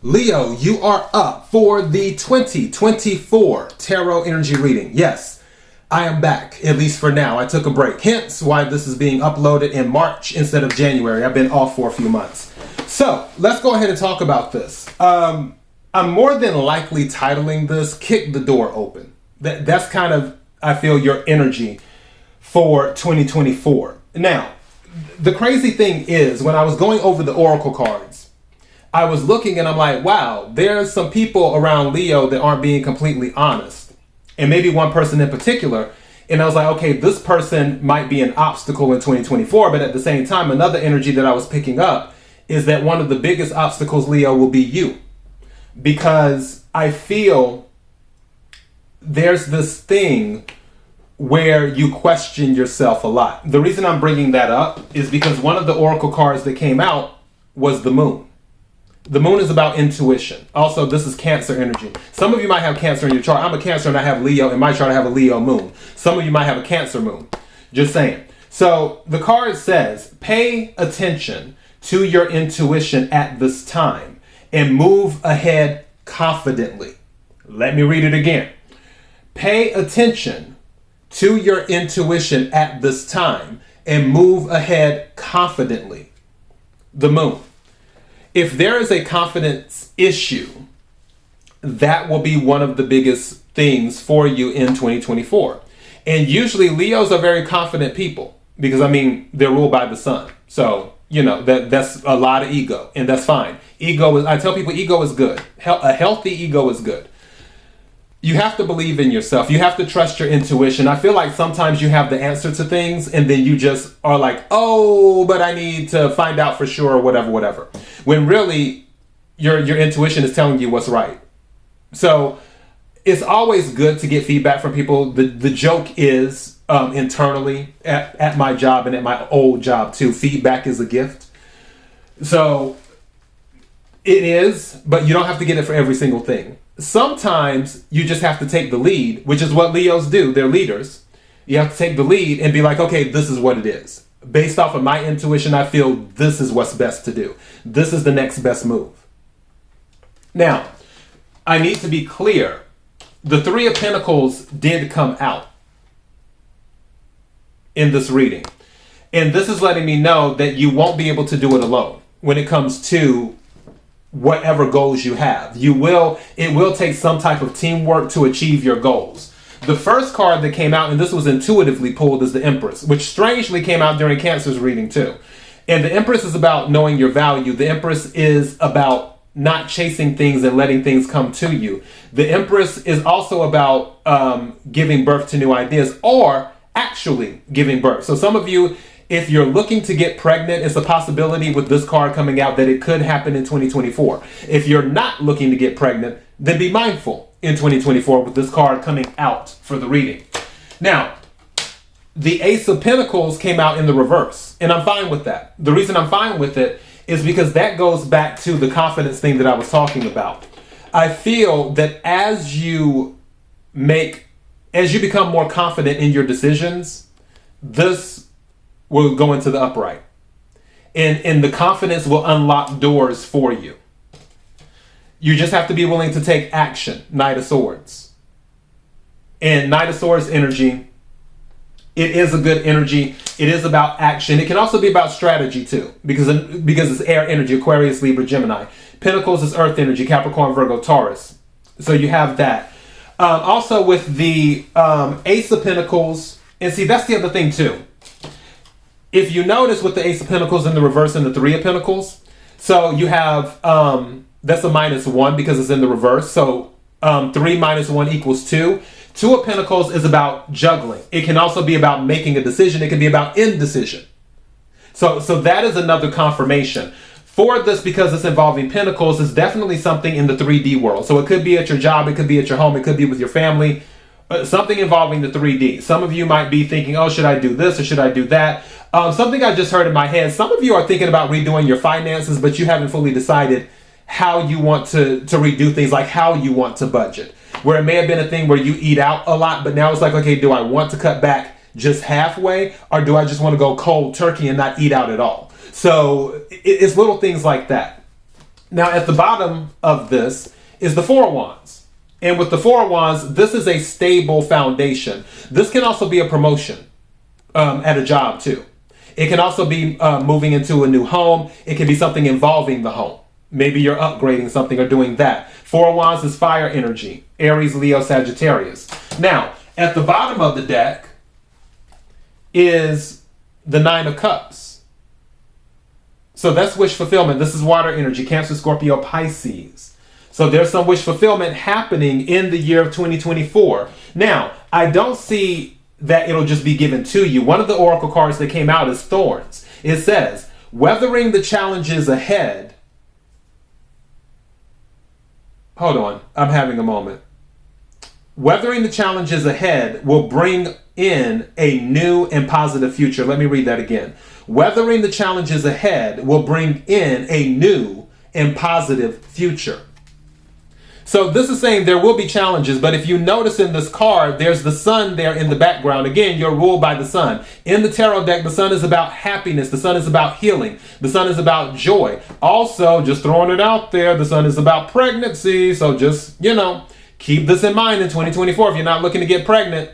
Leo, you are up for the 2024 Tarot Energy Reading. Yes, I am back, at least for now. I took a break, hence why this is being uploaded in March instead of January. I've been off for a few months. So, let's go ahead and talk about this. I'm more than likely titling this, Kick the Door Open. That's kind of, I feel, your energy for 2024. Now, the crazy thing is, when I was going over the Oracle cards, I was looking and I'm like, wow, there's some people around Leo that aren't being completely honest. And maybe one person in particular. And I was like, okay, this person might be an obstacle in 2024. But at the same time, another energy that I was picking up is that one of the biggest obstacles, Leo, will be you. Because I feel there's this thing where you question yourself a lot. The reason I'm bringing that up is because one of the Oracle cards that came out was the Moon. The Moon is about intuition. Also, this is Cancer energy. Some of you might have Cancer in your chart. I'm a Cancer and I have Leo. In my chart, I have a Leo Moon. Some of you might have a Cancer Moon. Just saying. So the card says, pay attention to your intuition at this time and move ahead confidently. Let me read it again. Pay attention to your intuition at this time and move ahead confidently. The Moon. If there is a confidence issue, that will be one of the biggest things for you in 2024. And usually Leos are very confident people because, I mean, they're ruled by the sun. So, you know, that's a lot of ego, and that's fine. I tell people ego is good. A healthy ego is good. You have to believe in yourself. You have to trust your intuition. I feel like sometimes you have the answer to things and then you just are like, oh, but I need to find out for sure or whatever. When really your intuition is telling you what's right. So it's always good to get feedback from people. The joke is internally at my job and at my old job too, feedback is a gift. So it is, but you don't have to get it for every single thing. Sometimes you just have to take the lead, which is what Leos do. They're leaders. You have to take the lead and be like, okay, this is what it is. Based off of my intuition, I feel this is what's best to do. This is the next best move. Now, I need to be clear. The Three of Pentacles did come out in this reading. And this is letting me know that you won't be able to do it alone when it comes to whatever goals you have. It will take some type of teamwork to achieve your goals. The first card that came out, and this was intuitively pulled, is the Empress, which strangely came out during Cancer's reading too. And the Empress is about knowing your value. The Empress is about not chasing things and letting things come to you. The Empress is also about giving birth to new ideas or actually giving birth. So some of you, if you're looking to get pregnant, it's a possibility with this card coming out that it could happen in 2024. If you're not looking to get pregnant, then be mindful in 2024 with this card coming out for the reading. Now, the Ace of Pentacles came out in the reverse, and I'm fine with that. The reason I'm fine with it is because that goes back to the confidence thing that I was talking about. I feel that as you become more confident in your decisions, this will go into the upright. And the confidence will unlock doors for you. You just have to be willing to take action. Knight of Swords. And Knight of Swords energy, it is a good energy. It is about action. It can also be about strategy too, because it's air energy, Aquarius, Libra, Gemini. Pentacles is earth energy, Capricorn, Virgo, Taurus. So you have that. Also with the Ace of Pentacles, and see, that's the other thing too. If you notice with the Ace of Pentacles in the reverse and the Three of Pentacles, so you have, that's a -1 because it's in the reverse. So 3 minus 1 equals 2. Two of Pentacles is about juggling. It can also be about making a decision. It can be about indecision. So that is another confirmation. For this, because it's involving Pentacles, is definitely something in the 3D world. So it could be at your job. It could be at your home. It could be with your family. Something involving the 3D. Some of you might be thinking, oh, should I do this or should I do that? Something I just heard in my head. Some of you are thinking about redoing your finances, but you haven't fully decided how you want to redo things, like how you want to budget. Where it may have been a thing where you eat out a lot, but now it's like, okay, do I want to cut back just halfway, or do I just want to go cold turkey and not eat out at all? So it's little things like that. Now, at the bottom of this is the Four of Wands. And with the Four of Wands, this is a stable foundation. This can also be a promotion at a job too. It can also be moving into a new home. It can be something involving the home. Maybe you're upgrading something or doing that. Four of Wands is fire energy. Aries, Leo, Sagittarius. Now, at the bottom of the deck is the Nine of Cups. So that's wish fulfillment. This is water energy. Cancer, Scorpio, Pisces. So there's some wish fulfillment happening in the year of 2024. Now, I don't see that it'll just be given to you. One of the oracle cards that came out is Thorns. It says, weathering the challenges ahead. Hold on, I'm having a moment. Weathering the challenges ahead will bring in a new and positive future. Let me read that again. Weathering the challenges ahead will bring in a new and positive future. So this is saying there will be challenges, but if you notice in this card, there's the sun there in the background. Again, you're ruled by the sun. In the tarot deck, the sun is about happiness. The sun is about healing. The sun is about joy. Also, just throwing it out there, the sun is about pregnancy. So just, keep this in mind in 2024. If you're not looking to get pregnant,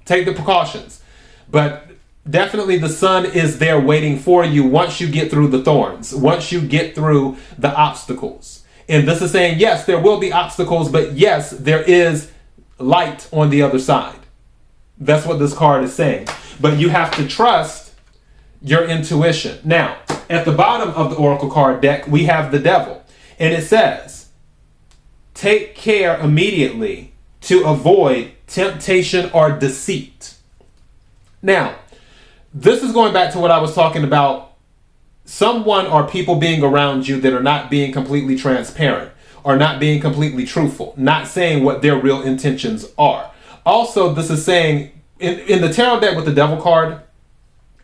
take the precautions. But definitely the sun is there waiting for you once you get through the thorns, once you get through the obstacles. And this is saying, yes, there will be obstacles, but yes, there is light on the other side. That's what this card is saying. But you have to trust your intuition. Now, at the bottom of the oracle card deck, we have the Devil. And it says, take care immediately to avoid temptation or deceit. Now, this is going back to what I was talking about. Someone or people being around you that are not being completely transparent or not being completely truthful, not saying what their real intentions are. Also, this is saying in the tarot deck with the Devil card,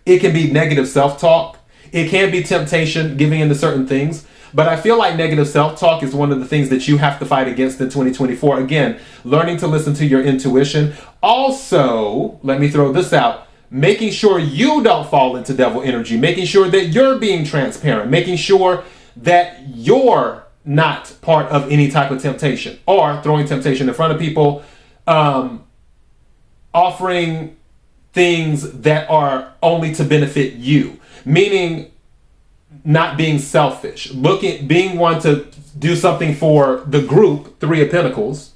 it can be negative self-talk. It can be temptation, giving into certain things. But I feel like negative self-talk is one of the things that you have to fight against in 2024. Again, learning to listen to your intuition. Also, let me throw this out. Making sure you don't fall into devil energy, making sure that you're being transparent, making sure that you're not part of any type of temptation or throwing temptation in front of people, offering things that are only to benefit you, meaning not being selfish, being one to do something for the group, Three of Pentacles,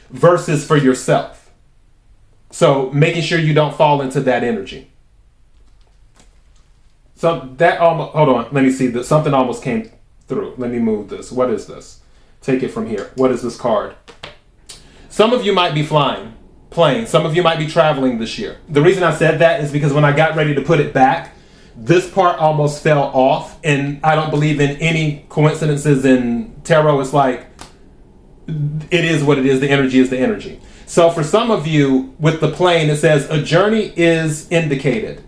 versus for yourself. So making sure you don't fall into that energy. So that almost, hold on, let me see this. Something almost came through. Let me move this. What is this? Take it from here. What is this card? Some of you might be flying, plane. Some of you might be traveling this year. The reason I said that is because when I got ready to put it back, this part almost fell off. And I don't believe in any coincidences in tarot. It's like, it is what it is. The energy is the energy. So for some of you with the plane, it says a journey is indicated.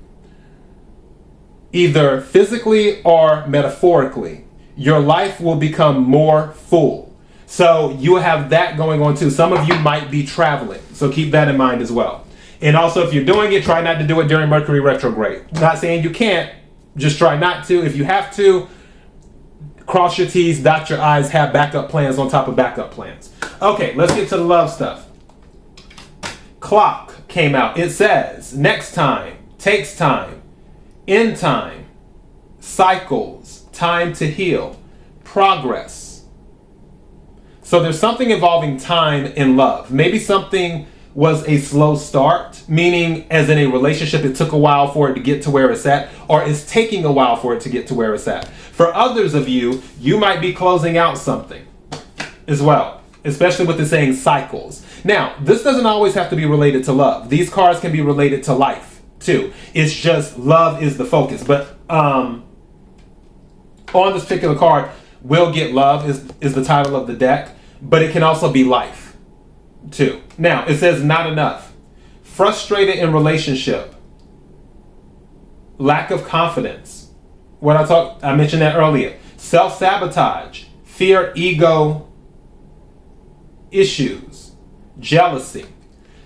Either physically or metaphorically, your life will become more full. So you have that going on too. Some of you might be traveling. So keep that in mind as well. And also if you're doing it, try not to do it during Mercury retrograde. Not saying you can't, just try not to. If you have to, cross your T's, dot your I's, have backup plans on top of backup plans. Okay, let's get to the love stuff. Clock came out. It says next time, takes time, in time, cycles, time to heal, progress. So there's something involving time in love. Maybe something was a slow start, meaning as in a relationship, it took a while for it to get to where it's at, or it's taking a while for it to get to where it's at. For others of you, you might be closing out something as well, especially with the saying cycles. Now, this doesn't always have to be related to love. These cards can be related to life too. It's just love is the focus. But on this particular card, Will Get Love is the title of the deck, but it can also be life too. Now, it says not enough. Frustrated in relationship. Lack of confidence. I mentioned that earlier. Self-sabotage. Fear, ego issues. Jealousy.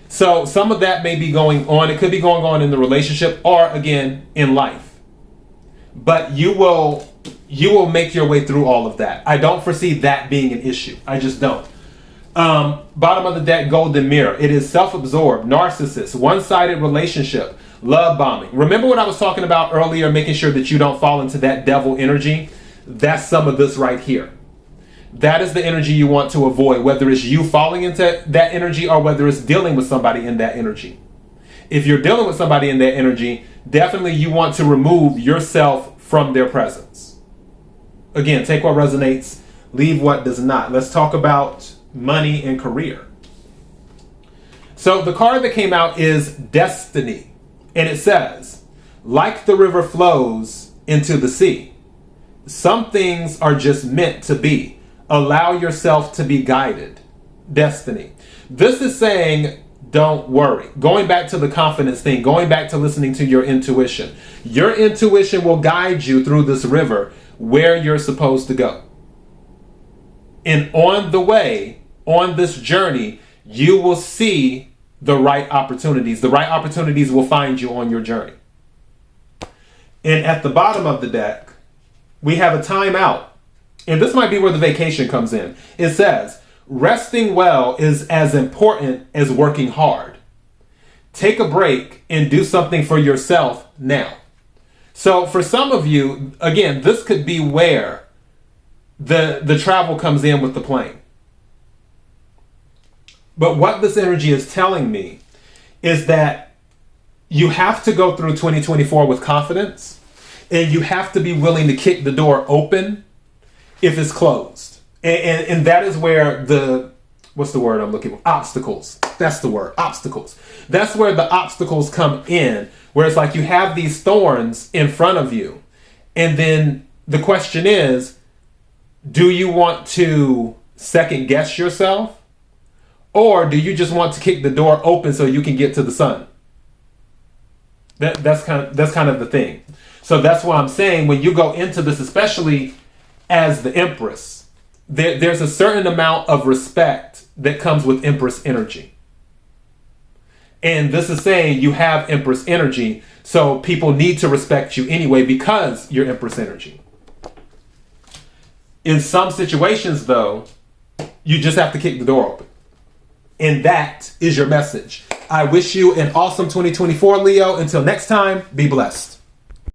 So some of that may be going on. It could be going on in the relationship or again in life. But you will you will make your way through all of that. I don't foresee that being an issue. I just don't. Bottom of the deck, golden mirror. It is self-absorbed, narcissist, one-sided relationship, love bombing. Remember what I was talking about earlier, making sure that you don't fall into that devil energy? That's some of this right here. That is the energy you want to avoid, whether it's you falling into that energy or whether it's dealing with somebody in that energy. If you're dealing with somebody in that energy, definitely you want to remove yourself from their presence. Again, take what resonates, leave what does not. Let's talk about money and career. So the card that came out is Destiny. And it says, like the river flows into the sea, some things are just meant to be. Allow yourself to be guided. Destiny. This is saying, don't worry. Going back to the confidence thing, going back to listening to your intuition. Your intuition will guide you through this river where you're supposed to go. And on the way, on this journey, you will see the right opportunities. The right opportunities will find you on your journey. And at the bottom of the deck, we have a timeout. And this might be where the vacation comes in. It says, resting well is as important as working hard. Take a break and do something for yourself now. So for some of you, again, this could be where the travel comes in with the plane. But what this energy is telling me is that you have to go through 2024 with confidence, and you have to be willing to kick the door open if it's closed. And that is where what's the word I'm looking for? Obstacles. That's the word, obstacles. That's where the obstacles come in, where it's like you have these thorns in front of you. And then the question is, do you want to second guess yourself? Or do you just want to kick the door open so you can get to the sun? That's kind of the thing. So that's why I'm saying when you go into this, especially as the Empress, there's a certain amount of respect that comes with Empress energy. And this is saying you have Empress energy, so people need to respect you anyway because you're Empress energy. In some situations, though, you just have to kick the door open. And that is your message. I wish you an awesome 2024, Leo. Until next time, be blessed.